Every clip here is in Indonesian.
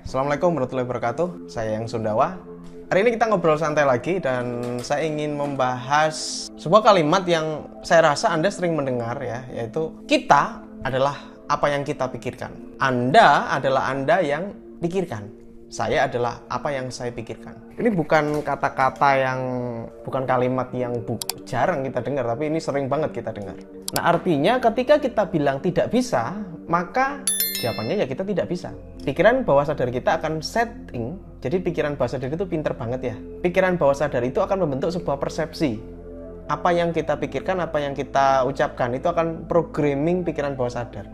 Assalamualaikum warahmatullahi wabarakatuh. Saya Yang Sundawa. Hari ini kita ngobrol santai lagi dan saya ingin membahas sebuah kalimat yang saya rasa Anda sering mendengar ya, yaitu kita adalah apa yang kita pikirkan. Anda adalah Anda yang pikirkan. Saya adalah apa yang saya pikirkan. Ini bukan kata-kata yang, bukan kalimat yang jarang kita dengar, tapi ini sering banget kita dengar. Nah, artinya ketika kita bilang tidak bisa, maka jawabannya ya kita tidak bisa. Pikiran bawah sadar kita akan setting. Jadi pikiran bawah sadar itu pinter banget ya. Pikiran bawah sadar itu akan membentuk sebuah persepsi. Apa yang kita pikirkan, apa yang kita ucapkan, itu akan programming pikiran bawah sadar.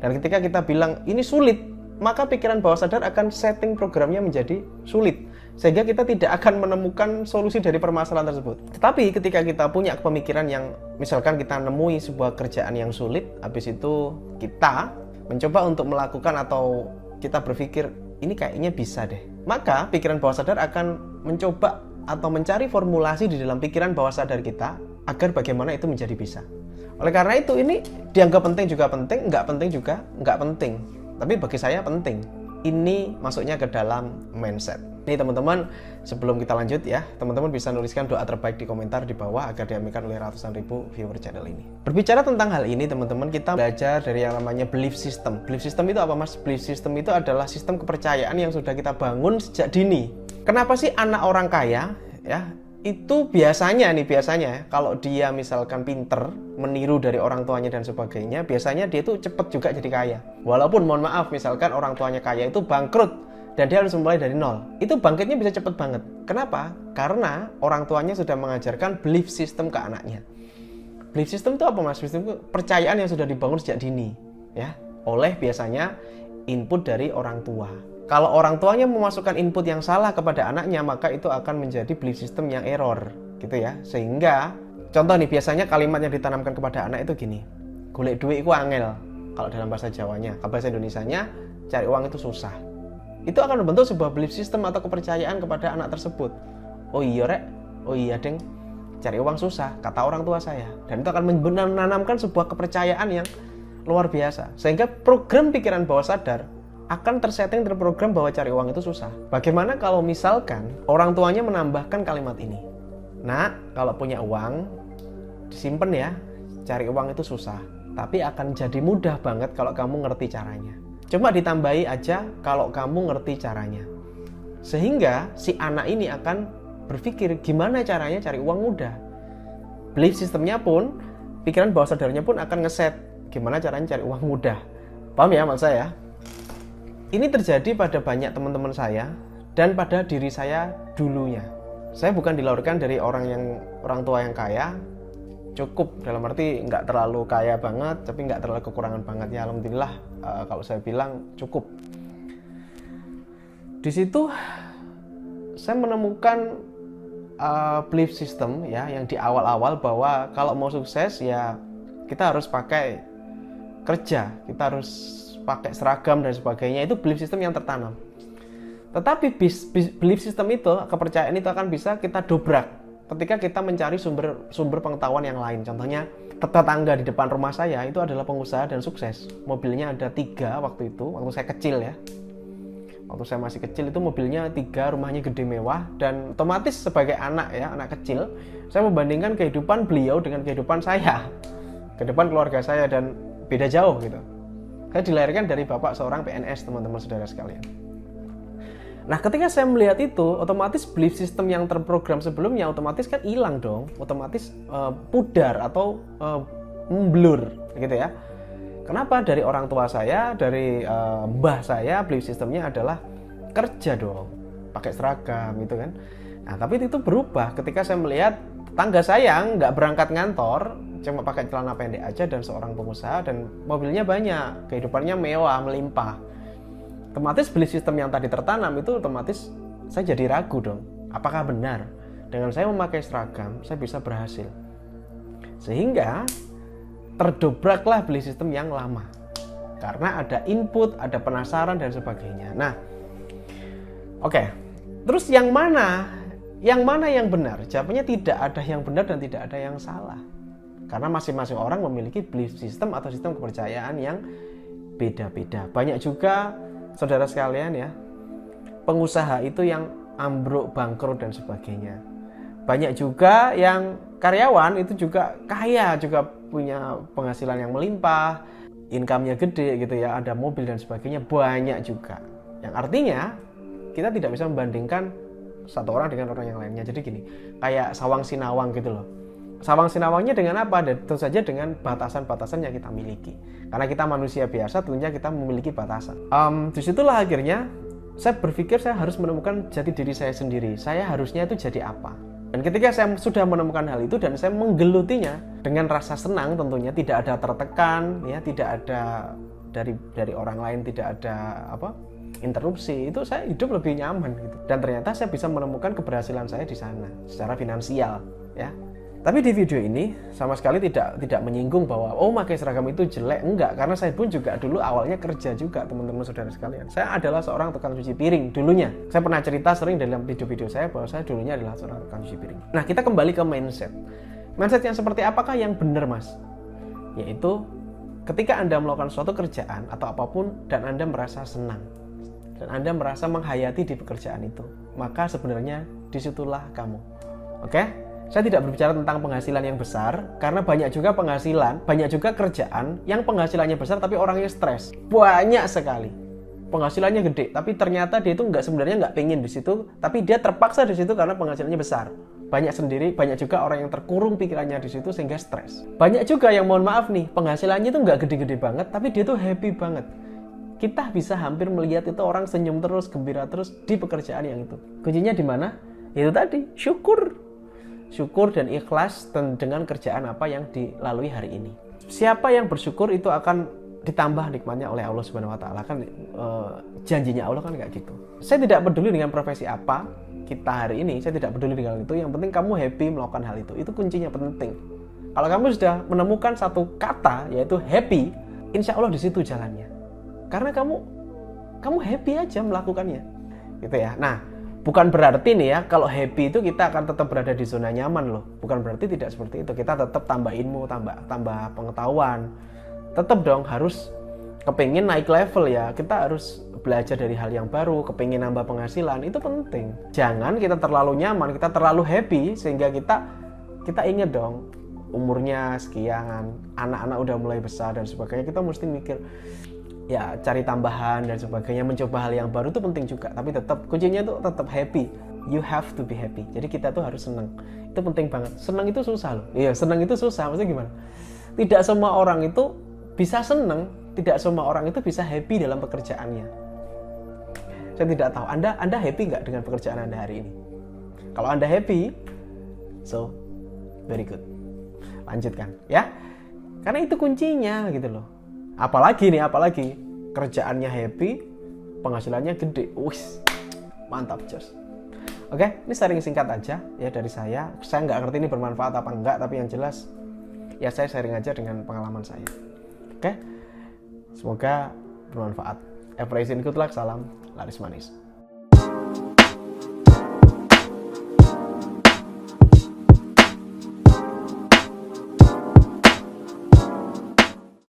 Dan ketika kita bilang ini sulit, maka pikiran bawah sadar akan setting programnya menjadi sulit. Sehingga kita tidak akan menemukan solusi dari permasalahan tersebut. Tetapi ketika kita punya pemikiran yang, misalkan kita nemui sebuah kerjaan yang sulit, habis itu kita mencoba untuk melakukan atau kita berpikir ini kayaknya bisa deh, maka pikiran bawah sadar akan mencoba atau mencari formulasi di dalam pikiran bawah sadar kita agar bagaimana itu menjadi bisa. Oleh karena itu ini dianggap penting juga penting, nggak penting juga nggak penting, tapi bagi saya penting. Ini masuknya ke dalam mindset. Ini teman-teman, sebelum kita lanjut ya, teman-teman bisa nuliskan doa terbaik di komentar di bawah agar diaminkan oleh ratusan ribu viewer channel ini. Berbicara tentang hal ini teman-teman, kita belajar dari yang namanya belief system. Belief system itu apa mas? Belief system itu adalah sistem kepercayaan yang sudah kita bangun sejak dini. Kenapa sih anak orang kaya ya, itu biasanya kalau dia misalkan pinter, meniru dari orang tuanya dan sebagainya, biasanya dia tuh cepet juga jadi kaya. Walaupun mohon maaf, misalkan orang tuanya kaya itu bangkrut dan dia harus mulai dari nol, itu bangkitnya bisa cepet banget. Kenapa? Karena orang tuanya sudah mengajarkan belief system ke anaknya. Belief system itu apa mas? Belief system itu percayaan yang sudah dibangun sejak dini ya, oleh biasanya input dari orang tua. Kalau orang tuanya memasukkan input yang salah kepada anaknya, maka itu akan menjadi belief system yang error, gitu ya. Sehingga, contoh nih, biasanya kalimat yang ditanamkan kepada anak itu gini, golek duit itu angel, kalau dalam bahasa Jawanya. Kalau bahasa Indonesianya, cari uang itu susah. Itu akan membentuk sebuah belief system atau kepercayaan kepada anak tersebut. Oh iya rek, oh iya deng, cari uang susah, kata orang tua saya. Dan itu akan menanamkan sebuah kepercayaan yang luar biasa. Sehingga program pikiran bawah sadar akan tersetting terprogram bahwa cari uang itu susah. Bagaimana kalau misalkan orang tuanya menambahkan kalimat ini? Nak, kalau punya uang, disimpan ya, cari uang itu susah. Tapi akan jadi mudah banget kalau kamu ngerti caranya. Cuma ditambahi aja kalau kamu ngerti caranya. Sehingga si anak ini akan berpikir gimana caranya cari uang mudah. Belief sistemnya pun, pikiran bawah sadarnya pun akan ngeset gimana caranya cari uang mudah. Paham ya maksud saya? Ini terjadi pada banyak teman-teman saya dan pada diri saya dulunya. Saya bukan dilahirkan dari orang tua yang kaya, cukup dalam arti nggak terlalu kaya banget, tapi nggak terlalu kekurangan banget ya. Alhamdulillah kalau saya bilang cukup. Di situ saya menemukan belief system ya yang di awal-awal bahwa kalau mau sukses ya kita harus pakai kerja, kita harus pakai seragam dan sebagainya. Itu belief system yang tertanam. Tetapi belief system itu, kepercayaan itu akan bisa kita dobrak ketika kita mencari sumber pengetahuan yang lain. Contohnya, tetangga di depan rumah saya itu adalah pengusaha dan sukses. Mobilnya ada 3 waktu itu, waktu saya kecil ya. Waktu saya masih kecil itu mobilnya 3, rumahnya gede mewah, dan otomatis sebagai anak ya, anak kecil, saya membandingkan kehidupan beliau dengan kehidupan saya, kehidupan keluarga saya, dan beda jauh gitu. Saya dilahirkan dari bapak seorang PNS, teman-teman saudara sekalian. Nah, ketika saya melihat itu, otomatis belief system yang terprogram sebelumnya otomatis kan hilang dong, otomatis pudar atau memblur, gitu ya. Kenapa? Dari orang tua saya, dari mbah saya, belief systemnya adalah kerja dong, pakai seragam, gitu kan. Nah, tapi itu berubah ketika saya melihat tetangga saya nggak berangkat ngantor, cuma pakai celana pendek aja dan seorang pengusaha dan mobilnya banyak, kehidupannya mewah, melimpah. Otomatis belief system yang tadi tertanam itu otomatis saya jadi ragu dong. Apakah benar dengan saya memakai seragam saya bisa berhasil? Sehingga terdobraklah belief system yang lama. Karena ada input, ada penasaran dan sebagainya. Nah, oke. Terus yang mana? Yang mana yang benar? Jawabannya tidak ada yang benar dan tidak ada yang salah. Karena masing-masing orang memiliki belief system atau sistem kepercayaan yang beda-beda. Banyak juga saudara sekalian ya, pengusaha itu yang ambruk, bangkrut dan sebagainya. Banyak juga yang karyawan itu juga kaya, juga punya penghasilan yang melimpah, income-nya gede gitu ya, ada mobil dan sebagainya, banyak juga. Yang artinya kita tidak bisa membandingkan satu orang dengan orang yang lainnya. Jadi gini, kayak sawang sinawang gitu loh. Sawang sinawangnya dengan apa? Tentu saja dengan batasan-batasan yang kita miliki. Karena kita manusia biasa, tentunya kita memiliki batasan. Disitulah akhirnya saya berpikir saya harus menemukan jati diri saya sendiri. Saya harusnya itu jadi apa? Dan ketika saya sudah menemukan hal itu dan saya menggelutinya dengan rasa senang, tentunya tidak ada tertekan, ya, tidak ada dari orang lain, tidak ada interupsi, itu saya hidup lebih nyaman gitu. Dan ternyata saya bisa menemukan keberhasilan saya di sana secara finansial, ya. Tapi di video ini sama sekali tidak menyinggung bahwa pakai seragam itu jelek, enggak, karena saya pun juga dulu awalnya kerja juga, teman-teman saudara sekalian. Saya adalah seorang tukang cuci piring dulunya. Saya pernah cerita sering dalam video-video saya bahwa saya dulunya adalah seorang tukang cuci piring. Nah, kita kembali ke mindset. Mindset yang seperti apakah yang benar, Mas? Yaitu ketika Anda melakukan suatu kerjaan atau apapun dan Anda merasa senang dan Anda merasa menghayati di pekerjaan itu, maka sebenarnya disitulah kamu. Oke? Saya tidak berbicara tentang penghasilan yang besar, karena banyak juga kerjaan yang penghasilannya besar tapi orangnya stres. Banyak sekali. Penghasilannya gede, tapi ternyata dia itu sebenarnya nggak pengen di situ, tapi dia terpaksa di situ karena penghasilannya besar. Banyak juga orang yang terkurung pikirannya di situ sehingga stres. Banyak juga yang mohon maaf nih, penghasilannya itu nggak gede-gede banget, tapi dia tuh happy banget. Kita bisa hampir melihat itu orang senyum terus, gembira terus di pekerjaan yang itu. Kuncinya di mana? Itu tadi, syukur dan ikhlas dengan kerjaan apa yang dilalui hari ini. Siapa yang bersyukur itu akan ditambah nikmatnya oleh Allah Subhanahu wa taala, kan janjinya Allah kan kayak gitu. Saya tidak peduli dengan profesi apa kita hari ini, saya tidak peduli dengan itu, yang penting kamu happy melakukan hal itu. Itu kuncinya penting. Kalau kamu sudah menemukan satu kata yaitu happy, insya Allah di situ jalannya. Karena kamu happy aja melakukannya. Gitu ya. Nah, bukan berarti nih ya, kalau happy itu kita akan tetap berada di zona nyaman loh. Bukan berarti tidak seperti itu. Kita tetap tambah ilmu, tambah pengetahuan. Tetap dong harus kepingin naik level ya. Kita harus belajar dari hal yang baru, kepingin nambah penghasilan, itu penting. Jangan kita terlalu nyaman, kita terlalu happy sehingga kita ingat dong umurnya sekian, anak-anak udah mulai besar dan sebagainya. Kita mesti mikir ya, cari tambahan dan sebagainya, mencoba hal yang baru itu penting juga, tapi tetap kuncinya itu tetap happy. You have to be happy. Jadi kita tuh harus senang. Itu penting banget. Senang itu susah loh. Iya, senang itu susah. Maksudnya gimana? Tidak semua orang itu bisa senang, tidak semua orang itu bisa happy dalam pekerjaannya. Saya tidak tahu Anda happy nggak dengan pekerjaan Anda hari ini? Kalau Anda happy, so very good. Lanjutkan ya. Karena itu kuncinya gitu loh. Apalagi kerjaannya happy, penghasilannya gede. Wih, mantap Jos. Oke, ini sharing singkat aja ya dari saya. Saya nggak ngerti ini bermanfaat apa enggak, tapi yang jelas ya saya sharing aja dengan pengalaman saya. Oke, semoga bermanfaat. Good luck, salam laris manis.